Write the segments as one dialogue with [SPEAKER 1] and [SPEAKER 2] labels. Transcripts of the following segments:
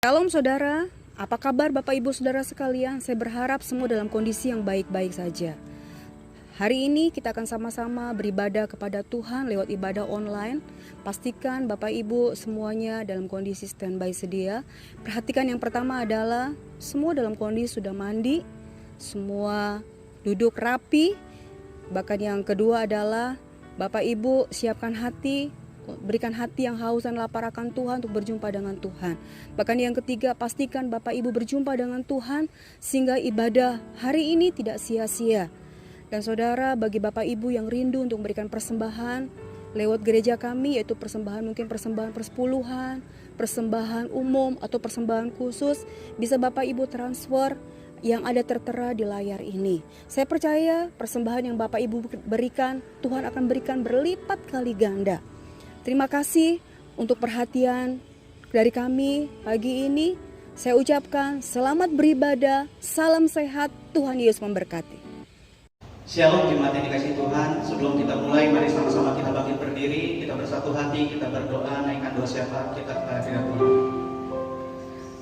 [SPEAKER 1] Shalom saudara, apa kabar Bapak Ibu Saudara sekalian? Saya berharap semua dalam kondisi yang baik-baik saja. Hari ini kita akan sama-sama beribadah kepada Tuhan lewat ibadah online. Pastikan Bapak Ibu semuanya dalam kondisi standby sedia. Perhatikan yang pertama adalah semua dalam kondisi sudah mandi, semua duduk rapi. Bahkan yang kedua adalah Bapak Ibu siapkan hati, berikan hati yang haus dan lapar akan Tuhan untuk berjumpa dengan Tuhan. Bahkan yang ketiga, pastikan Bapak Ibu berjumpa dengan Tuhan sehingga ibadah hari ini tidak sia-sia. Dan saudara, bagi Bapak Ibu yang rindu untuk memberikan persembahan lewat gereja kami, yaitu persembahan mungkin persembahan persepuluhan, persembahan umum atau persembahan khusus, bisa Bapak Ibu transfer yang ada tertera di layar ini. Saya percaya persembahan yang Bapak Ibu berikan, Tuhan akan berikan berlipat kali ganda. Terima kasih untuk perhatian dari kami pagi ini. Saya ucapkan selamat beribadah, salam sehat, Tuhan Yesus memberkati.
[SPEAKER 2] Shalom jemaat yang dikasihi Tuhan. Sebelum kita mulai, mari sama-sama kita bangkit berdiri, kita bersatu hati, kita berdoa, naikkan doa syafaat kita kepada Tuhan.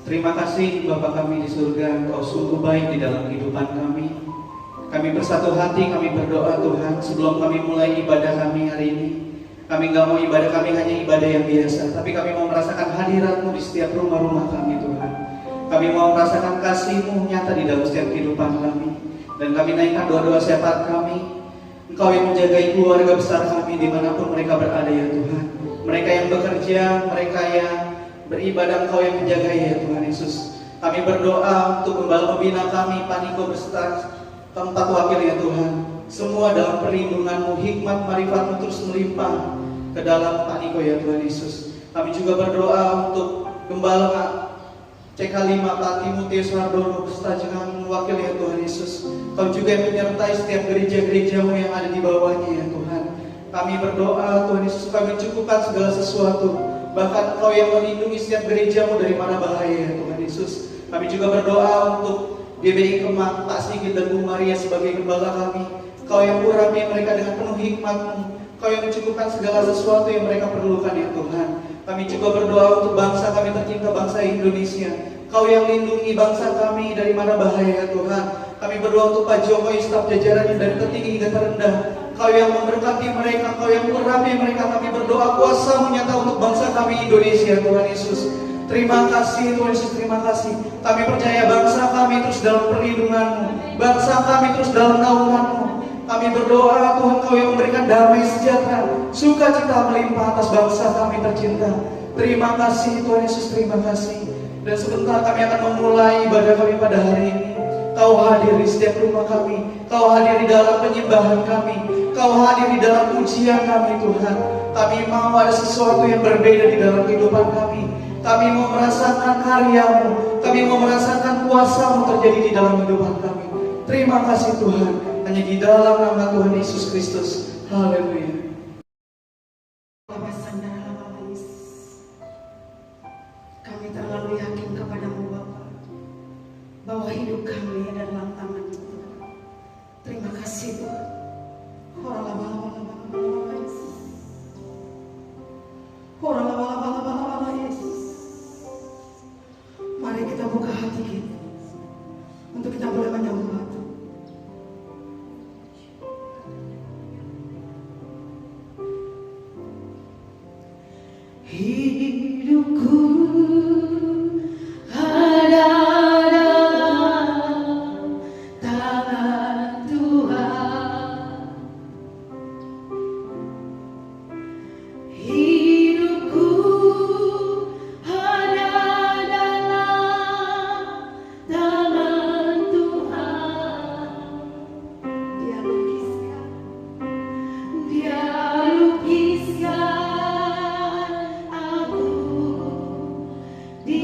[SPEAKER 2] Terima kasih Bapa kami di surga, Engkau sungguh baik di dalam kehidupan kami. Kami bersatu hati, kami berdoa Tuhan, sebelum kami mulai ibadah kami hari ini. Kami gak mau ibadah kami hanya ibadah yang biasa, tapi kami mau merasakan hadirat-Mu di setiap rumah-rumah kami Tuhan. Kami mau merasakan kasih-Mu nyata di dalam setiap kehidupan kami. Dan kami naikkan doa-doa syafaat kami. Engkau yang menjagai keluarga besar kami dimanapun mereka berada ya Tuhan. Mereka yang bekerja, mereka yang beribadah, Engkau yang menjaga ya Tuhan Yesus. Kami berdoa untuk gembala pembina kami, Pak Niko beserta keempat wakil ya Tuhan. Semua dalam perlindungan-Mu, hikmat, marifat-Mu terus melimpah ke dalam Pak Niko ya Tuhan Yesus. Kami juga berdoa untuk Gembala CK5 Pak Timotius Hardono beserta dengan wakil ya Tuhan Yesus. Kau juga yang menyertai setiap gereja-gereja-Mu yang ada di bawahnya ya Tuhan. Kami berdoa Tuhan Yesus, kami mencukupkan segala sesuatu. Bahkan Kau yang melindungi setiap gereja-Mu dari mana bahaya ya Tuhan Yesus. Kami juga berdoa untuk GBI Kemang, Pak Sigit dan Bu Maria sebagai gembala kami. Kau yang urapi mereka dengan penuh hikmat-Mu. Kau yang mencukupkan segala sesuatu yang mereka perlukan ya Tuhan. Kami juga berdoa untuk bangsa kami tercinta, bangsa Indonesia. Kau yang lindungi bangsa kami dari mana bahaya ya Tuhan. Kami berdoa untuk Pak Jokowi, staf jajarannya dari tertinggi hingga terendah. Kau yang memberkati mereka, Kau yang urapi mereka. Kami berdoa kuasa-Mu nyata untuk bangsa kami Indonesia Tuhan Yesus. Terima kasih Tuhan Yesus, terima kasih. Kami percaya bangsa kami terus dalam perlindungan-Mu. Bangsa kami terus dalam naungan-Mu. Kami berdoa Tuhan Kau yang memberikan damai sejahtera, sukacita melimpah atas bangsa kami tercinta. Terima kasih Tuhan Yesus, terima kasih. Dan sebentar kami akan memulai ibadah kami pada hari ini. Kau hadir di setiap rumah kami. Kau hadir di dalam penyembahan kami. Kau hadir di dalam ujian kami Tuhan. Kami mau ada sesuatu yang berbeda di dalam kehidupan kami. Kami mau merasakan karya-Mu. Kami mau merasakan kuasa-Mu terjadi di dalam kehidupan kami. Terima kasih Tuhan. Hanya di dalam nama Tuhan Yesus Kristus. Haleluya.
[SPEAKER 3] Kami terlalu yakin kepada-Mu Bapa, bahwa hidup kami ada dalam tangan-Mu. Terima kasih Tuhan. Mari kita buka hati kita untuk kita boleh menyembah. Hidupku ada dalam tangan Tuhan. Hidupku ada dalam tangan Tuhan. Dia lukiskan aku di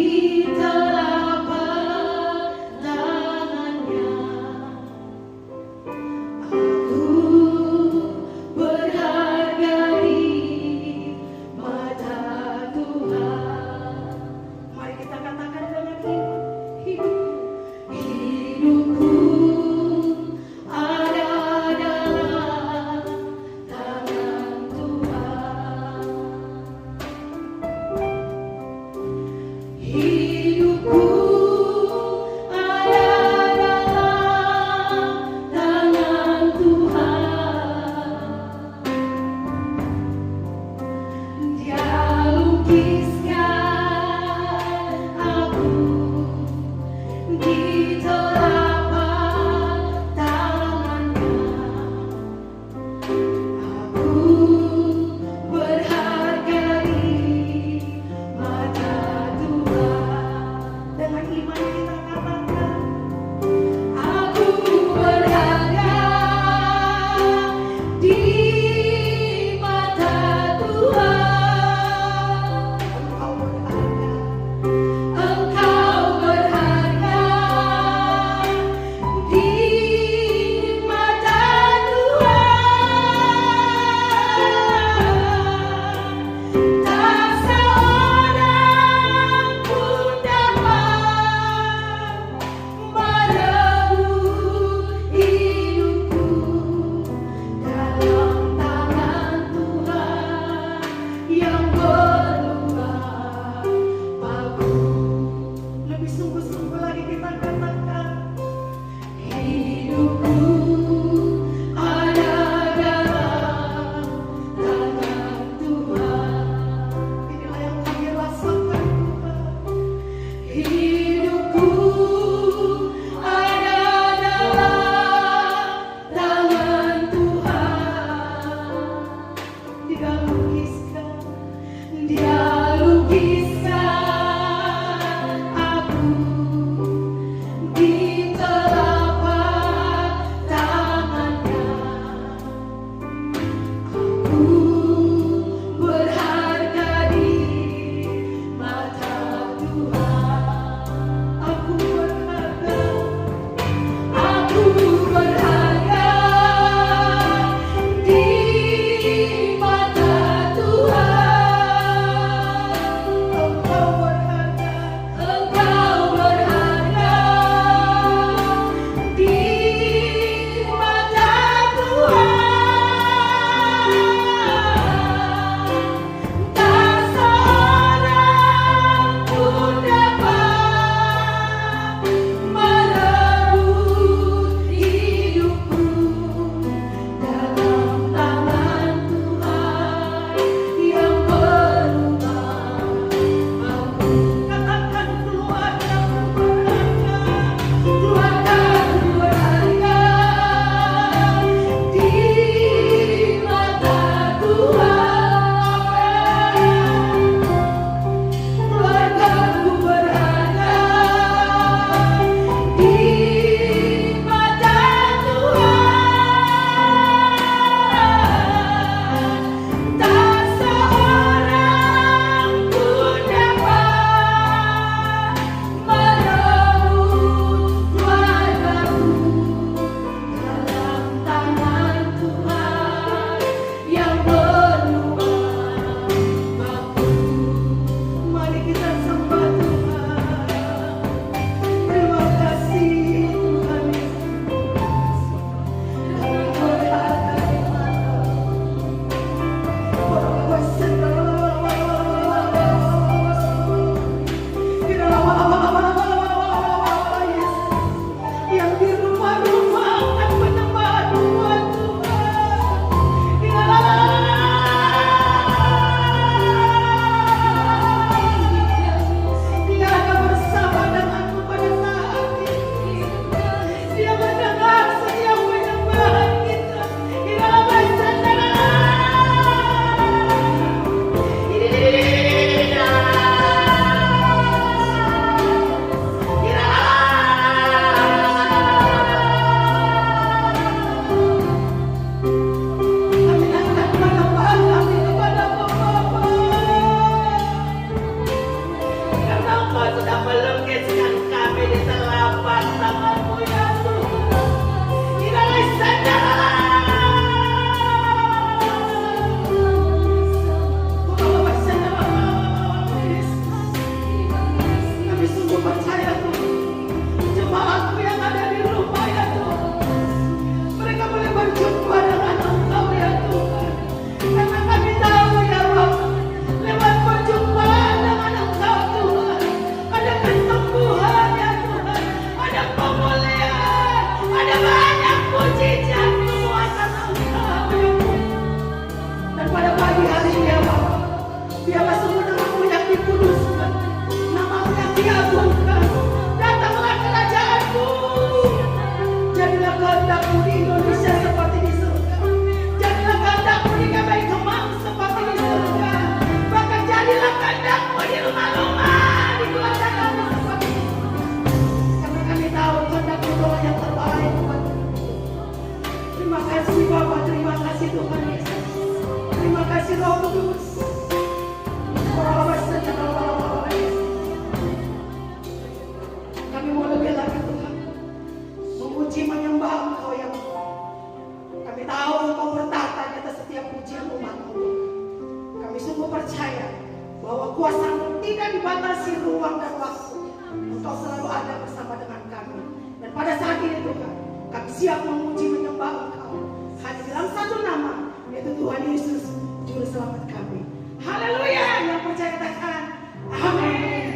[SPEAKER 3] kuasamu tidak dibatasi ruang dan waktu. Engkau selalu ada bersama dengan kami. Dan pada saat ini Tuhan, kami siap memuji menyembah Engkau hanya dalam satu nama, yaitu Tuhan Yesus, Juru Selamat kami. Haleluya. Yang percaya katakan amin.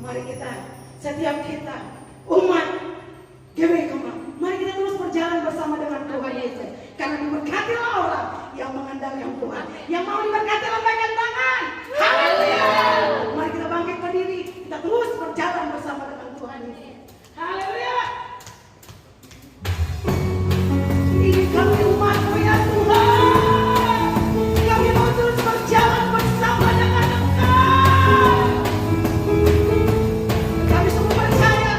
[SPEAKER 3] Mari kita, setiap kita, umat GBI Kemang, mari kita terus berjalan bersama dengan Tuhan Yesus. Karena diberkatilah orang yang mengandalkan Tuhan, yang mau diberkati lambaikan tangan. Haleluya. Mari kita bangkit berdiri, kita terus berjalan bersama dengan Tuhan Yesus. Haleluya. Ini kami umat-Mu ya Tuhan. Kami mau terus berjalan bersama dengan Engkau. Kami semua percaya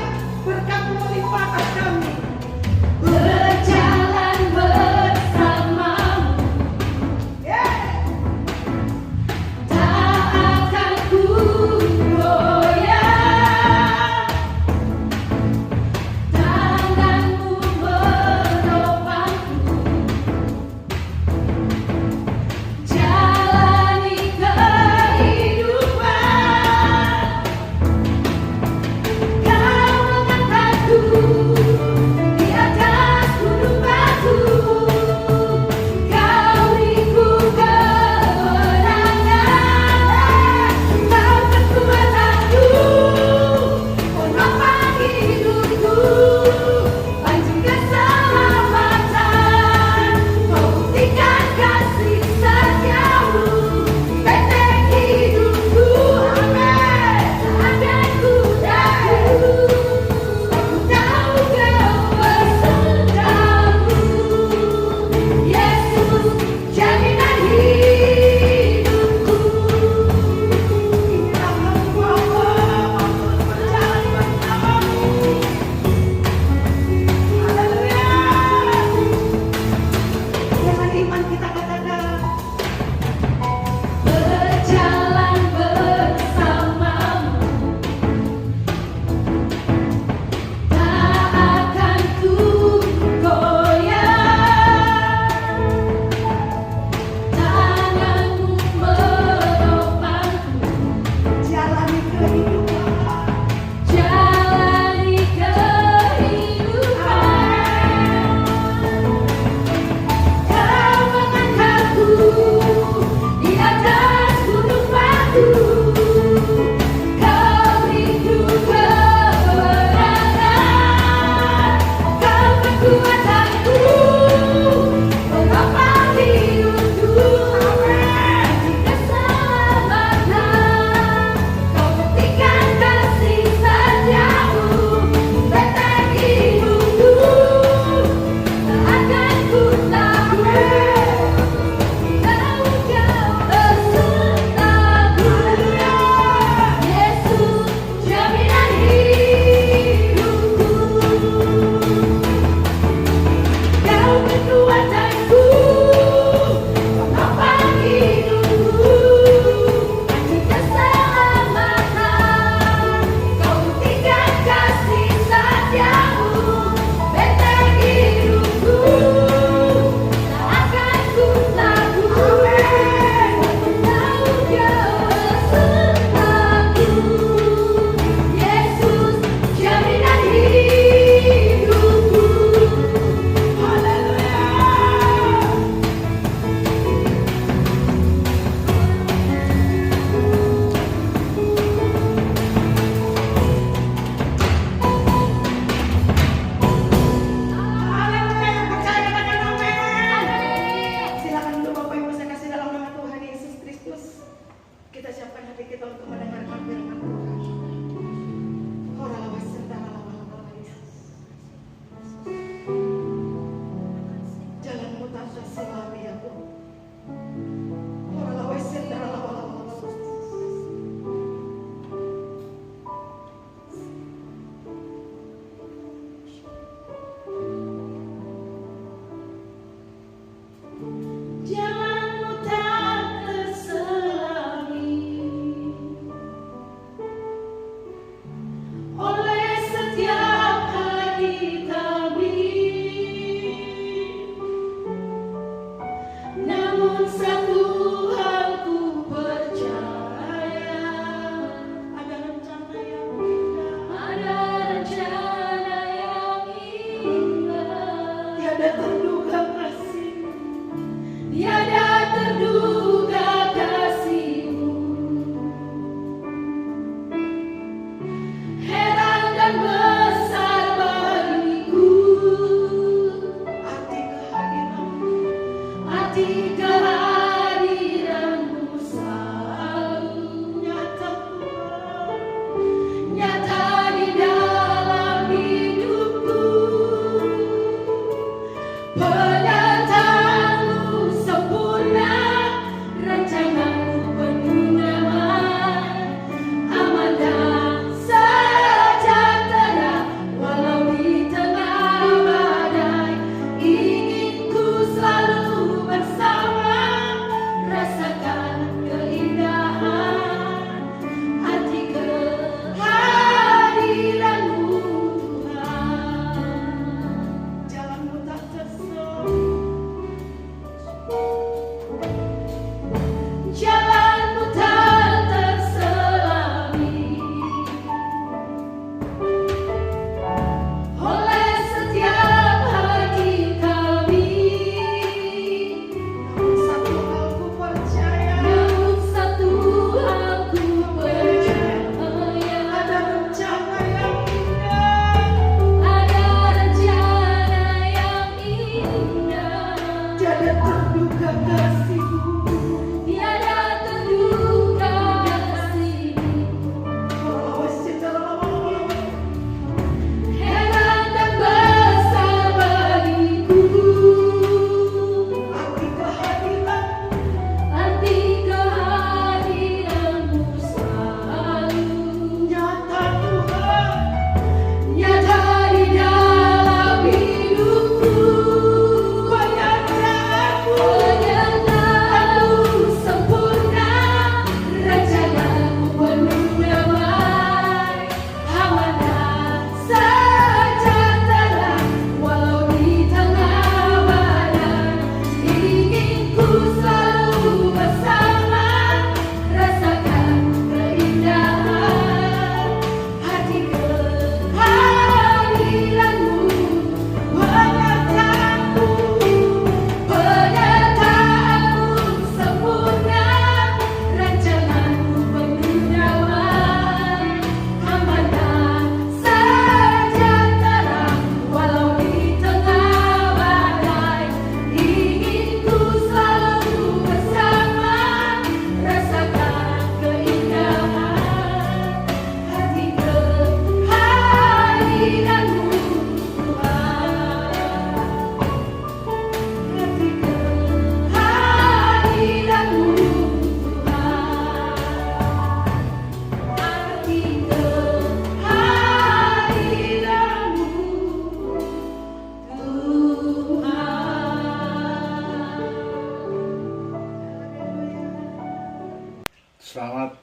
[SPEAKER 4] Selamat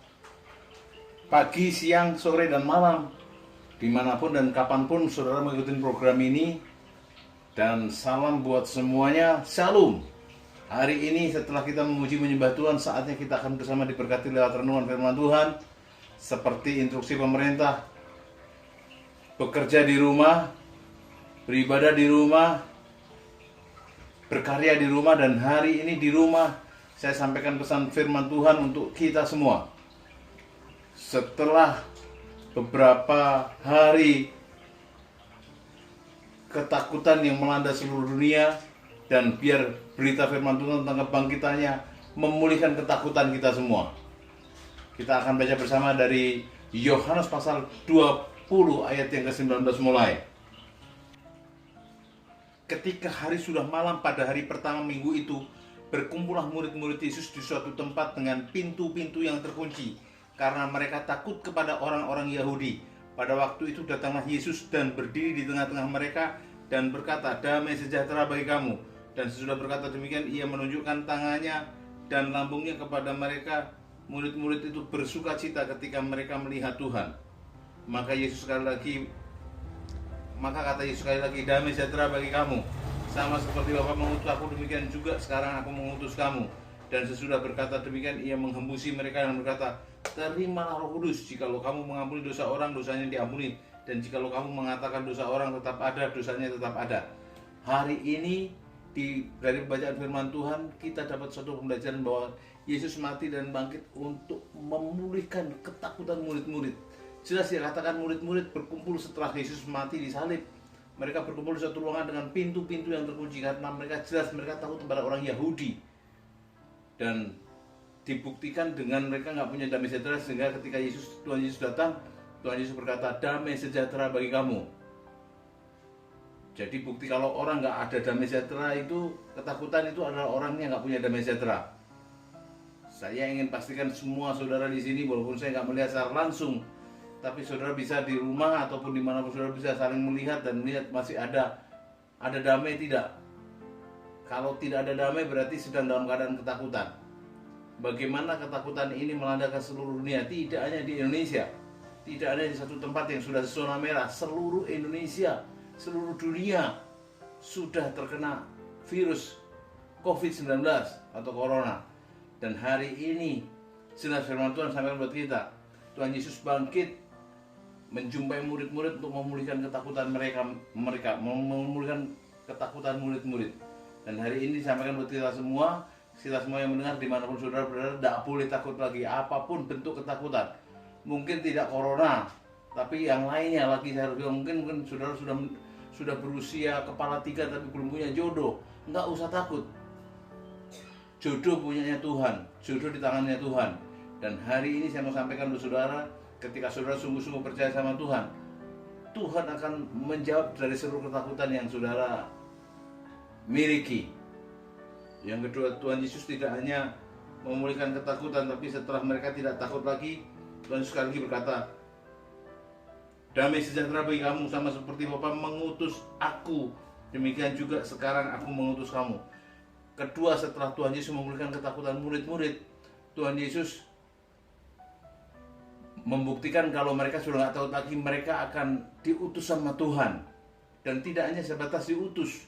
[SPEAKER 4] pagi, siang, sore, dan malam, dimanapun dan kapanpun saudara mengikuti program ini. Dan salam buat semuanya, Shalom. Hari ini setelah kita memuji menyembah Tuhan, saatnya kita akan bersama diberkati lewat renungan firman Tuhan. Seperti instruksi pemerintah, bekerja di rumah, beribadah di rumah, berkarya di rumah, dan hari ini di rumah saya sampaikan pesan firman Tuhan untuk kita semua. Setelah beberapa hari ketakutan yang melanda seluruh dunia, dan biar berita firman Tuhan tentang kebangkitannya memulihkan ketakutan kita semua. Kita akan baca bersama dari Yohanes pasal 20 ayat yang ke-19 mulai. Ketika hari sudah malam pada hari pertama minggu itu, berkumpullah murid-murid Yesus di suatu tempat dengan pintu-pintu yang terkunci, karena mereka takut kepada orang-orang Yahudi. Pada waktu itu datanglah Yesus dan berdiri di tengah-tengah mereka dan berkata, "Damai sejahtera bagi kamu." Dan sesudah berkata demikian, ia menunjukkan tangannya dan lambungnya kepada mereka. Murid-murid itu bersuka cita ketika mereka melihat Tuhan. Maka kata Yesus sekali lagi, "Damai sejahtera bagi kamu. Sama seperti Bapa mengutus aku, demikian juga sekarang aku mengutus kamu." Dan sesudah berkata demikian, ia menghembusi mereka dan berkata, "Terimalah Roh Kudus. Jikalau kamu mengampuni dosa orang, dosanya diampuni. Dan jikalau kamu mengatakan dosa orang tetap ada, dosanya tetap ada." Hari ini dari bacaan firman Tuhan kita dapat suatu pembelajaran bahwa Yesus mati dan bangkit untuk memulihkan ketakutan murid-murid. Jelas dikatakan murid-murid berkumpul setelah Yesus mati disalib. Mereka berkumpul di suatu ruangan dengan pintu-pintu yang terkunci karena mereka takut kepada orang Yahudi. Dan dibuktikan dengan mereka nggak punya damai sejahtera, sehingga ketika Tuhan Yesus datang, Tuhan Yesus berkata, "Damai sejahtera bagi kamu." Jadi bukti kalau orang nggak ada damai sejahtera itu, ketakutan itu adalah orangnya nggak punya damai sejahtera. Saya ingin pastikan semua saudara di sini, walaupun saya nggak melihat secara langsung, tapi saudara bisa di rumah ataupun dimanapun saudara bisa saling melihat dan melihat masih ada damai tidak. Kalau tidak ada damai berarti sedang dalam keadaan ketakutan. Bagaimana ketakutan ini melanda ke seluruh dunia, tidak hanya di Indonesia, tidak hanya di satu tempat yang sudah zona merah. Seluruh Indonesia, seluruh dunia sudah terkena virus COVID-19 atau Corona. Dan hari ini jelas firman Tuhan sampaikan buat kita, Tuhan Yesus bangkit menjumpai murid-murid untuk memulihkan ketakutan mereka, memulihkan ketakutan murid-murid. Dan hari ini disampaikan buat kita semua yang mendengar dimanapun saudara berada, tidak boleh takut lagi apapun bentuk ketakutan. Mungkin tidak corona, tapi yang lainnya lagi. Saya harus bilang, mungkin saudara sudah berusia kepala 3 tapi belum punya jodoh, nggak usah takut. Jodoh punyanya Tuhan, jodoh di tangannya Tuhan. Dan hari ini saya mau sampaikan untuk saudara, ketika saudara sungguh-sungguh percaya sama Tuhan, Tuhan akan menjawab dari seluruh ketakutan yang saudara miliki. Yang kedua, Tuhan Yesus tidak hanya memulihkan ketakutan, tapi setelah mereka tidak takut lagi, Tuhan Yesus sekali lagi berkata, "Damai sejahtera bagi kamu, sama seperti Bapa mengutus aku, demikian juga sekarang aku mengutus kamu." Kedua, setelah Tuhan Yesus memulihkan ketakutan murid-murid, Tuhan Yesus membuktikan kalau mereka sudah nggak takut lagi, mereka akan diutus sama Tuhan. Dan tidak hanya sebatas diutus,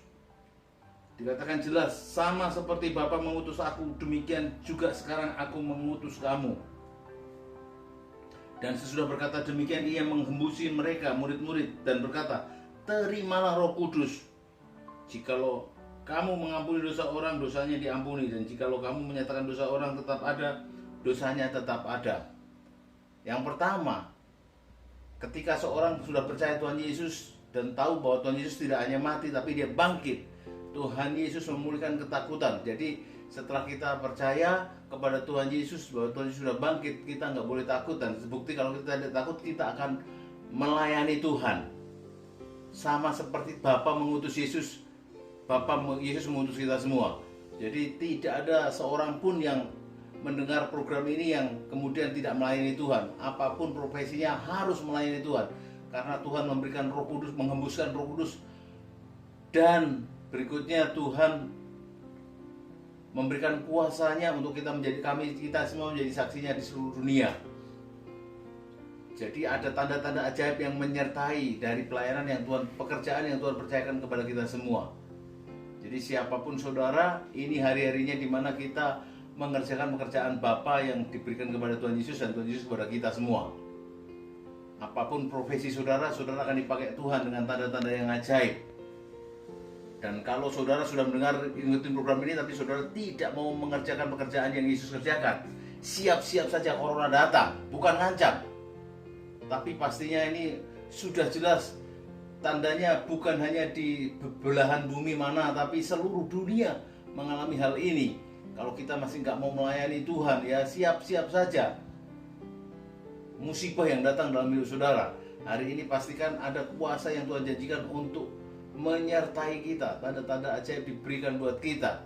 [SPEAKER 4] dikatakan jelas, sama seperti Bapa mengutus aku, demikian juga sekarang aku mengutus kamu. Dan sesudah berkata demikian, ia menghembusi mereka, murid-murid, dan berkata, "Terimalah Roh Kudus. Jikalau kamu mengampuni dosa orang, dosanya diampuni. Dan jikalau kamu menyatakan dosa orang tetap ada, dosanya tetap ada." Yang pertama, ketika seorang sudah percaya Tuhan Yesus dan tahu bahwa Tuhan Yesus tidak hanya mati tapi dia bangkit, Tuhan Yesus memulihkan ketakutan. Jadi setelah kita percaya kepada Tuhan Yesus bahwa Tuhan Yesus sudah bangkit, kita nggak boleh takut. Dan bukti kalau kita tidak takut, kita akan melayani Tuhan. Sama seperti Bapa mengutus Yesus, Yesus mengutus kita semua. Jadi tidak ada seorang pun yang mendengar program ini yang kemudian tidak melayani Tuhan. Apapun profesinya harus melayani Tuhan, karena Tuhan memberikan Roh Kudus, menghembuskan Roh Kudus. Dan berikutnya Tuhan memberikan kuasanya untuk kita semua menjadi saksinya di seluruh dunia. Jadi ada tanda-tanda ajaib yang menyertai dari pelayanan yang Tuhan, pekerjaan yang Tuhan percayakan kepada kita semua. Jadi siapapun saudara, ini hari-harinya di mana kita mengerjakan pekerjaan Bapa yang diberikan kepada Tuhan Yesus dan Tuhan Yesus kepada kita semua. Apapun profesi saudara, saudara akan dipakai Tuhan dengan tanda-tanda yang ajaib. Dan kalau saudara sudah mendengar ikutin program ini tapi saudara tidak mau mengerjakan pekerjaan yang Yesus kerjakan, siap-siap saja corona datang, bukan ngancam. Tapi pastinya ini sudah jelas tandanya bukan hanya di belahan bumi mana, tapi seluruh dunia mengalami hal ini. Kalau kita masih nggak mau melayani Tuhan, ya siap-siap saja musibah yang datang dalam hidup saudara. Hari ini pastikan ada kuasa yang Tuhan janjikan untuk menyertai kita, tanda-tanda ajaib diberikan buat kita.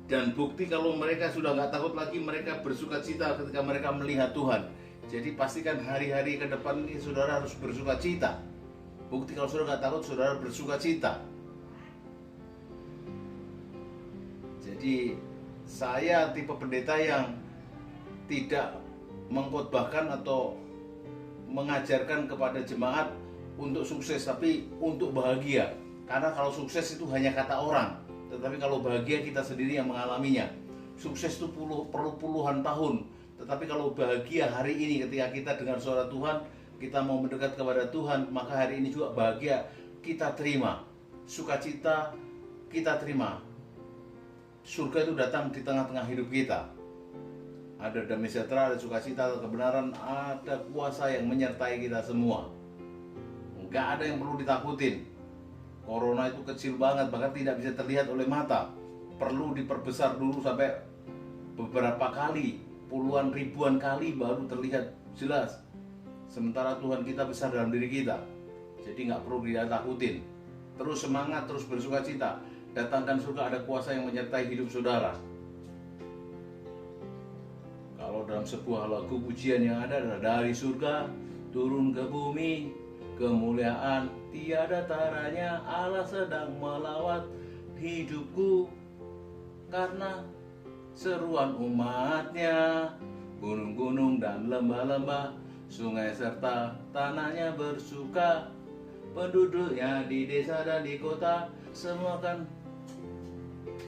[SPEAKER 4] Dan bukti kalau mereka sudah nggak takut lagi, mereka bersuka cita ketika mereka melihat Tuhan. Jadi pastikan hari-hari ke depan ini saudara harus bersuka cita. Bukti kalau saudara nggak takut, saudara bersuka cita. Jadi saya tipe pendeta yang tidak mengkhotbahkan atau mengajarkan kepada jemaat untuk sukses, tapi untuk bahagia. Karena kalau sukses itu hanya kata orang, tetapi kalau bahagia kita sendiri yang mengalaminya. Sukses itu perlu puluhan tahun, tetapi kalau bahagia hari ini ketika kita dengar suara Tuhan, kita mau mendekat kepada Tuhan, maka hari ini juga bahagia kita terima, sukacita kita terima. Surga itu datang di tengah-tengah hidup kita. Ada damai sejahtera, ada sukacita, ada kebenaran, ada kuasa yang menyertai kita semua. Nggak ada yang perlu ditakutin. Corona itu kecil banget, bahkan tidak bisa terlihat oleh mata. Perlu diperbesar dulu sampai beberapa kali, puluhan ribuan kali baru terlihat jelas. Sementara Tuhan kita besar dalam diri kita. Jadi nggak perlu ditakutin. Terus semangat, terus bersukacita. Datangkan surga, ada kuasa yang menyertai hidup saudara. Kalau dalam sebuah lagu pujian yang ada adalah dari surga turun ke bumi, kemuliaan tiada taranya, Allah sedang melawat hidupku karena seruan umatnya. Gunung-gunung dan lembah-lembah, sungai serta tanahnya bersuka, penduduknya di desa dan di kota semua kan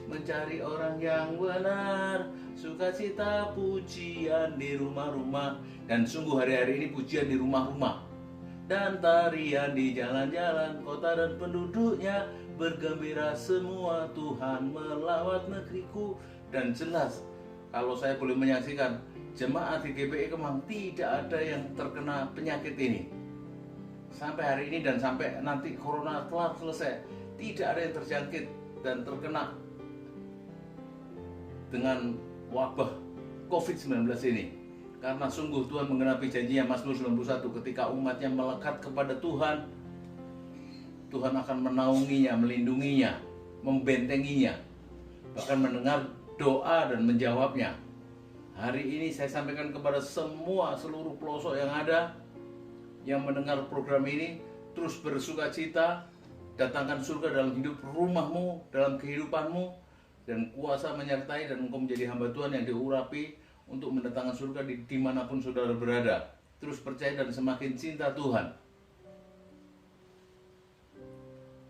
[SPEAKER 4] mencari orang yang benar. Sukacita pujian di rumah-rumah, dan sungguh hari-hari ini pujian di rumah-rumah dan tarian di jalan-jalan kota, dan penduduknya bergembira semua, Tuhan melawat negeriku. Dan jelas kalau saya boleh menyaksikan, jemaat di GPI Kemang tidak ada yang terkena penyakit ini sampai hari ini, dan sampai nanti corona kelar selesai tidak ada yang terjangkit dan terkena dengan wabah COVID-19 ini. Karena sungguh Tuhan menggenapi janjinya Mazmur 91, ketika umatnya melekat kepada Tuhan, Tuhan akan menaunginya, melindunginya, membentenginya, bahkan mendengar doa dan menjawabnya. Hari ini saya sampaikan kepada seluruh pelosok yang ada yang mendengar program ini, terus bersukacita, datangkan surga dalam hidup rumahmu, dalam kehidupanmu, dan kuasa menyertai, dan engkau menjadi hamba Tuhan yang diurapi untuk mendatangkan surga dimanapun saudara berada. Terus percaya dan semakin cinta Tuhan.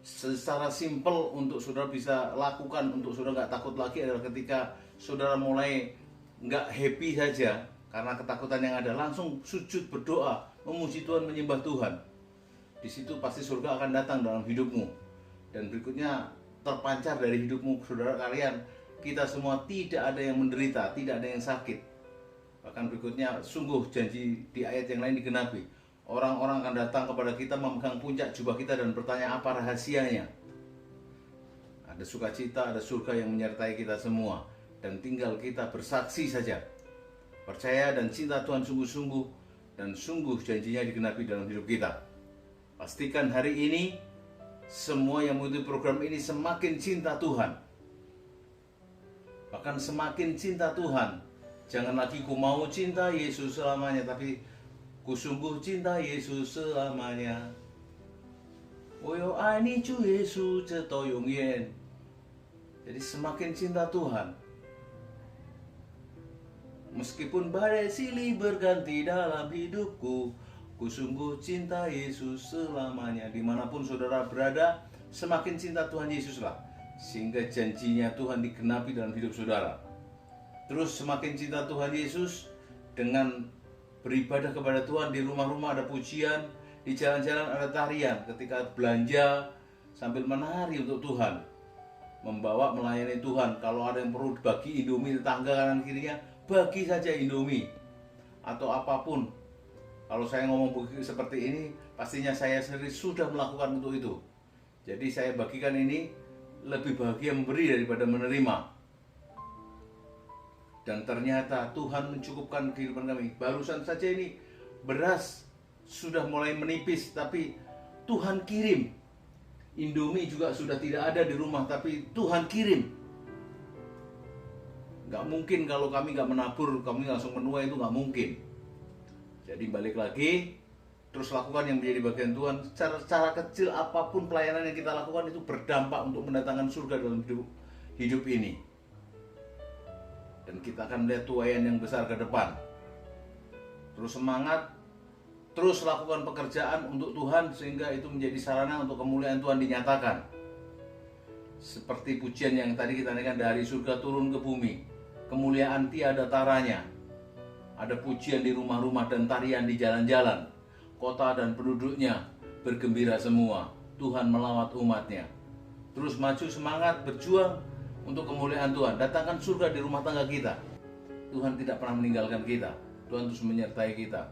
[SPEAKER 4] Secara simpel untuk saudara bisa lakukan, untuk saudara nggak takut lagi, adalah ketika saudara mulai nggak happy saja karena ketakutan yang ada, langsung sujud berdoa, memuji Tuhan, menyembah Tuhan. Di situ pasti surga akan datang dalam hidupmu. Dan berikutnya, terpancar dari hidupmu saudara kalian, kita semua tidak ada yang menderita, tidak ada yang sakit. Bahkan berikutnya, sungguh janji di ayat yang lain digenapi. Orang-orang akan datang kepada kita, memegang puncak jubah kita dan bertanya apa rahasianya. Ada sukacita, ada surga yang menyertai kita semua, dan tinggal kita bersaksi saja. Percaya dan cinta Tuhan sungguh-sungguh, dan sungguh janjinya digenapi dalam hidup kita. Pastikan hari ini semua yang mengikuti program ini semakin cinta Tuhan. Bahkan semakin cinta Tuhan. Jangan lagi ku mau cinta Yesus selamanya, tapi ku sungguh cinta Yesus selamanya. Oyo ani cu Yesus cetoyong yen. Jadi semakin cinta Tuhan, meskipun badai silih berganti dalam hidupku, ku sungguh cinta Yesus selamanya. Dimanapun saudara berada, semakin cinta Tuhan Yesuslah, sehingga janjinya Tuhan digenapi dalam hidup saudara. Terus semakin cinta Tuhan Yesus dengan beribadah kepada Tuhan. Di rumah-rumah ada pujian, di jalan-jalan ada tarian, ketika belanja sambil menari untuk Tuhan, membawa melayani Tuhan. Kalau ada yang perlu bagi Indomie tetangga kanan kirinya, bagi saja Indomie atau apapun. Kalau saya ngomong seperti ini, pastinya saya sendiri sudah melakukan untuk itu. Jadi saya bagikan ini, lebih bahagia memberi daripada menerima. Dan ternyata Tuhan mencukupkan kehidupan kami. Barusan saja ini beras sudah mulai menipis, tapi Tuhan kirim. Indomie juga sudah tidak ada di rumah, tapi Tuhan kirim. Gak mungkin kalau kami gak menabur, kami langsung menuai, itu gak mungkin. Jadi balik lagi, terus lakukan yang menjadi bagian Tuhan. Cara kecil apapun pelayanan yang kita lakukan itu berdampak untuk mendatangkan surga dalam hidup ini. Dan kita akan melihat tuaian yang besar ke depan. Terus semangat, terus lakukan pekerjaan untuk Tuhan, sehingga itu menjadi sarana untuk kemuliaan Tuhan dinyatakan. Seperti pujian yang tadi kita nyanyikan, dari surga turun ke bumi, kemuliaan tiada taranya. Ada pujian di rumah-rumah dan tarian di jalan-jalan. Kota dan penduduknya bergembira semua. Tuhan melawat umatnya. Terus maju semangat berjuang untuk kemuliaan Tuhan. Datangkan surga di rumah tangga kita. Tuhan tidak pernah meninggalkan kita. Tuhan terus menyertai kita.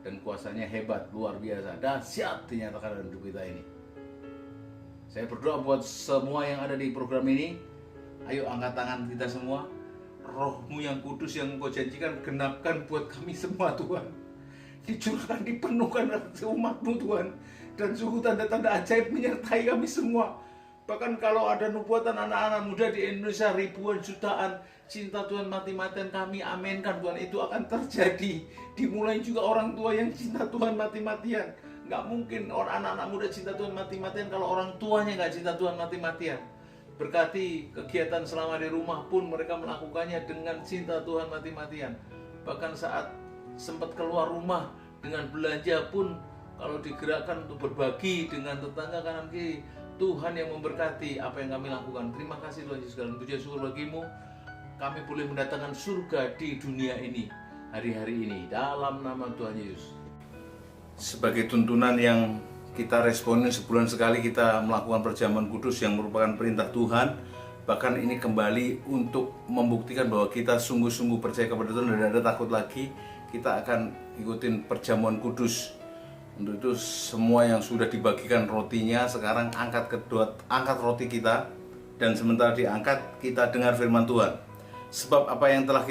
[SPEAKER 4] Dan kuasanya hebat, luar biasa, dahsyat dinyatakan dalam hidup kita ini. Saya berdoa buat semua yang ada di program ini. Ayo angkat tangan kita semua. Roh-Mu yang kudus yang Engkau janjikan, genapkan buat kami semua Tuhan. Dicurahkan, dipenuhkan hati umat-Mu Tuhan. Dan sungguh tanda-tanda ajaib menyertai kami semua. Bahkan kalau ada nubuatan anak-anak muda di Indonesia ribuan jutaan, cinta Tuhan mati-matian kami aminkan Tuhan, itu akan terjadi. Dimulai juga orang tua yang cinta Tuhan mati-matian. Gak mungkin orang anak-anak muda cinta Tuhan mati-matian kalau orang tuanya gak cinta Tuhan mati-matian. Berkati kegiatan selama di rumah pun mereka melakukannya dengan cinta Tuhan mati-matian. Bahkan saat sempat keluar rumah dengan belanja pun, kalau digerakkan untuk berbagi dengan tetangga kanan kiri, Tuhan yang memberkati apa yang kami lakukan. Terima kasih Tuhan Yesus, dalam puji syukur bagimu kami boleh mendatangkan surga di dunia ini hari-hari ini, dalam nama Tuhan Yesus. Sebagai tuntunan yang kita responin, sebulan sekali kita melakukan perjamuan kudus yang merupakan perintah Tuhan. Bahkan ini kembali untuk membuktikan bahwa kita sungguh-sungguh percaya kepada Tuhan dan tidak ada takut lagi. Kita akan ikutin perjamuan kudus. Untuk itu semua yang sudah dibagikan rotinya, sekarang angkat roti kita. Dan sementara diangkat, kita dengar firman Tuhan. Sebab apa yang telah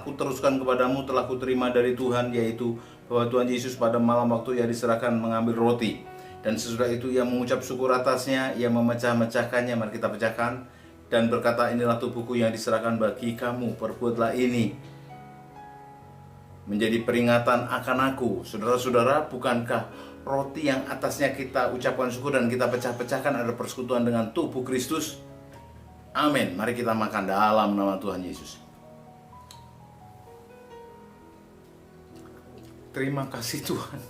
[SPEAKER 4] kuteruskan kepadamu telah kuterima dari Tuhan, yaitu bahwa Tuhan Yesus pada malam waktu ia diserahkan mengambil roti, dan sesudah itu ia mengucap syukur atasnya, ia memecah-mecahkannya. Mari kita pecahkan dan berkata, inilah tubuhku yang diserahkan bagi kamu, perbuatlah ini menjadi peringatan akan aku. Saudara-saudara, bukankah roti yang atasnya kita ucapkan syukur dan kita pecah-pecahkan ada persekutuan dengan tubuh Kristus? Amin. Mari kita makan dalam nama Tuhan Yesus. Terima kasih Tuhan.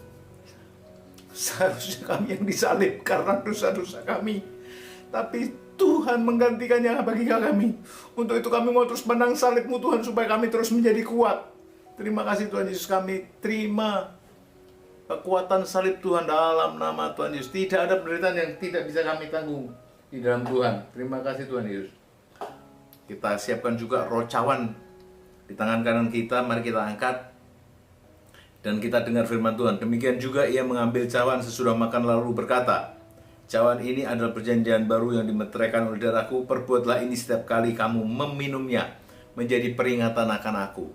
[SPEAKER 4] Seharusnya kami yang disalib karena dosa-dosa kami, tapi Tuhan menggantikannya bagi kami. Untuk itu kami mau terus menang salib-Mu Tuhan, supaya kami terus menjadi kuat. Terima kasih Tuhan Yesus, kami terima kekuatan salib Tuhan dalam nama Tuhan Yesus. Tidak ada penderitaan yang tidak bisa kami tanggung di dalam Tuhan. Terima kasih Tuhan Yesus. Kita siapkan juga roh cawan di tangan kanan kita. Mari kita angkat dan kita dengar firman Tuhan. Demikian juga ia mengambil cawan sesudah makan lalu berkata, cawan ini adalah perjanjian baru yang dimeteraikan oleh darahku. Perbuatlah ini setiap kali kamu meminumnya, menjadi peringatan akan aku.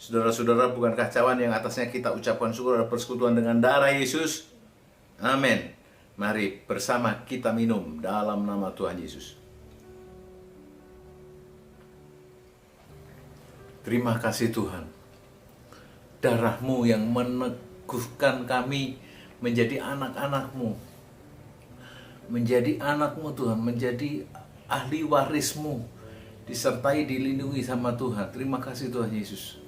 [SPEAKER 4] Saudara-saudara, bukankah cawan yang atasnya kita ucapkan syukur adalah persekutuan dengan darah Yesus? Amin. Mari bersama kita minum dalam nama Tuhan Yesus. Terima kasih Tuhan. Darah-Mu yang meneguhkan kami menjadi anak-anak-Mu. menjadi anak-Mu Tuhan, menjadi ahli waris-Mu, disertai, dilindungi sama Tuhan. Terima kasih Tuhan Yesus.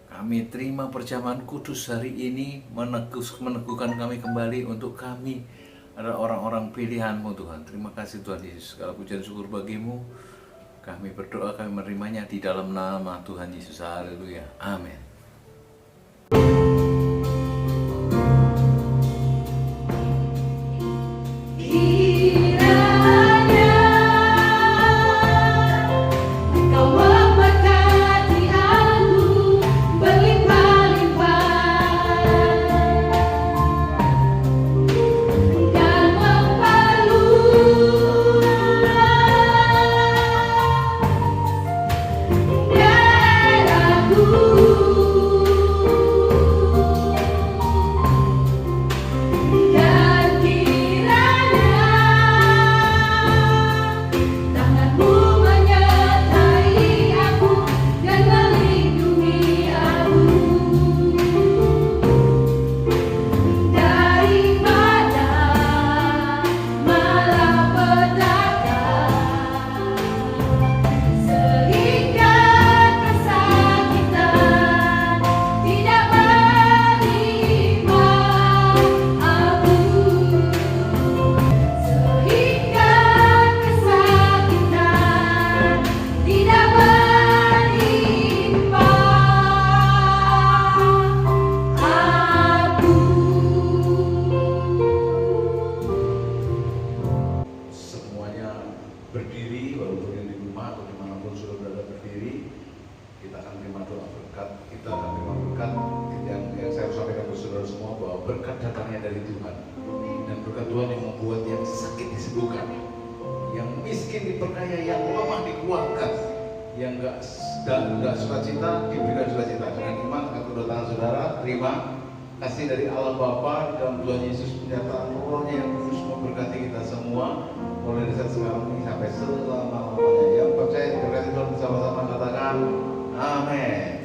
[SPEAKER 4] Kami terima perjamuan kudus hari ini, meneguhkan kami kembali untuk kami adalah orang-orang pilihan-Mu Tuhan. Terima kasih Tuhan Yesus. Segala pujian syukur bagi-Mu. Kami berdoa, kami menerimanya di dalam nama Tuhan Yesus. Haleluya. Amin. Berdiri, walaupun yang di rumah atau dimanapun sudah berada berdiri, kita akan terima doa berkat, kita akan terima berkat yang saya harus sampaikan ke saudara semua, bahwa berkat datangnya dari Tuhan, dan berkat Tuhan yang membuat yang sakit disembuhkan, yang miskin diperkaya, yang lemah dikuatkan, yang enggak sukacita diberikan sukacita. Dengan iman, angkat kedua tangan saudara, terima kasih dari Allah Bapa dalam Tuhan Yesus, penyataan Roh-Nya yang kudus memberkati kita semua mulai dari saat sekarang ini sampai selama-lamanya. Yang percaya berkati Tuhan bersama-sama katakan amin.